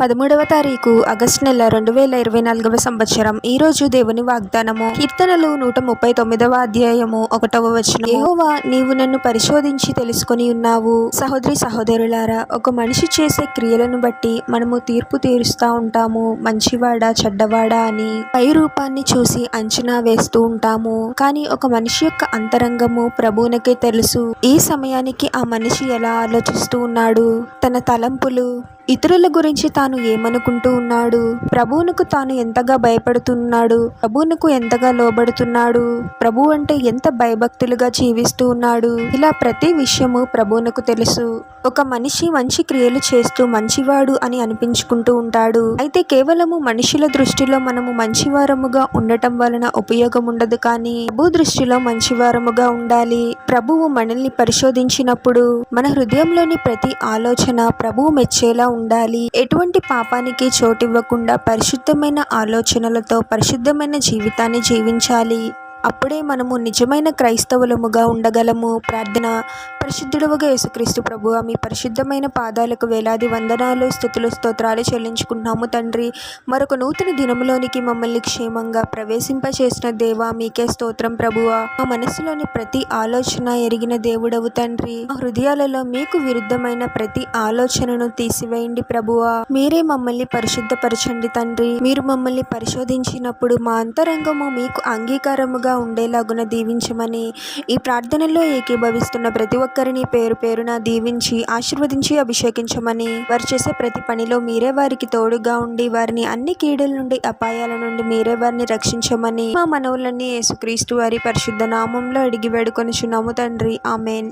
13వ తారీఖు ఆగస్టు నెల 2024వ సంవత్సరం. ఈ రోజు దేవుని వాగ్దానము కీర్తనలు 139వ అధ్యాయము 1వ వచనం. యెహోవా, నీవు నన్ను పరిశోధించి తెలుసుకొని ఉన్నావు. సహోదరి సహోదరులారా, ఒక మనిషి చేసే క్రియలను బట్టి మనము తీర్పు తీరుస్తూ ఉంటాము. మంచివాడా చెడ్డవాడా అని పై రూపాన్ని చూసి అంచనా వేస్తూ ఉంటాము. కానీ ఒక మనిషి యొక్క అంతరంగము ప్రభువునకే తెలుసు. ఈ సమయానికి ఆ మనిషి ఎలా ఆలోచిస్తూ ఉన్నాడు, తన తలంపులు, ఇతరుల గురించి తాను ఏమనుకుంటూ ఉన్నాడు, ప్రభువునకు తాను ఎంతగా భయపడుతున్నాడు, ప్రభువునకు ఎంతగా లోబడుతున్నాడు, ప్రభు అంటే ఎంత భయభక్తులుగా జీవిస్తూ ఉన్నాడు, ఇలా ప్రతి విషయము ప్రభువునకు తెలుసు. ఒక మనిషి మంచి క్రియలు చేస్తూ మంచివాడు అని అనిపించుకుంటూ ఉంటాడు. అయితే కేవలము మనుషుల దృష్టిలో మనము మంచివారముగా ఉండటం వలన ఉపయోగం ఉండదు. కానీ ప్రభు దృష్టిలో మంచివారముగా ఉండాలి. ప్రభువు మనల్ని పరిశోధించినప్పుడు మన హృదయంలోని ప్రతి ఆలోచన ప్రభువు మెచ్చేలా ఉండాలి. ఎటువంటి పాపానికి చోటివ్వకుండా పరిశుద్ధమైన ఆలోచనలతో పరిశుద్ధమైన జీవితాన్ని జీవించాలి. అప్పుడే మనము నిజమైన క్రైస్తవులముగా ఉండగలము. ప్రార్థన. పరిశుద్ధుడవుగా యేసుక్రీస్తు ప్రభువా, మీ పరిశుద్ధమైన పాదాలకు వేలాది వందనాలు, స్తుతులు, స్తోత్రాలు చెల్లించుకుంటున్నాము తండ్రి. మరొక నూతన దినములోనికి మమ్మల్ని క్షేమంగా ప్రవేశింపచేసిన దేవా, మీకే స్తోత్రం ప్రభువా. మా మనసులోని ప్రతి ఆలోచన ఎరిగిన దేవుడవు తండ్రి. మా హృదయాలలో మీకు విరుద్ధమైన ప్రతి ఆలోచనను తీసివేయండి ప్రభువా. మీరే మమ్మల్ని పరిశుద్ధపరచండి తండ్రి. మీరు మమ్మల్ని పరిశోధించినప్పుడు మా అంతరంగము మీకు అంగీకారముగా ఉండేలాగున దీవించమని, ఈ ప్రార్థనలో ఏకీభవిస్తున్న ప్రతి ఒక్కరిని పేరు పేరున దీవించి ఆశీర్వదించి అభిషేకించమని, వారు చేసే ప్రతి పనిలో మీరే వారికి తోడుగా ఉండి వారిని అన్ని కీడుల నుండి అపాయాల నుండి మీరే వారిని రక్షించమని మా మనవులన్నీ యేసుక్రీస్తు వారి పరిశుద్ధ నామంలో అడిగి వేడుకొనుచున్నాము తండ్రి. ఆమేన్.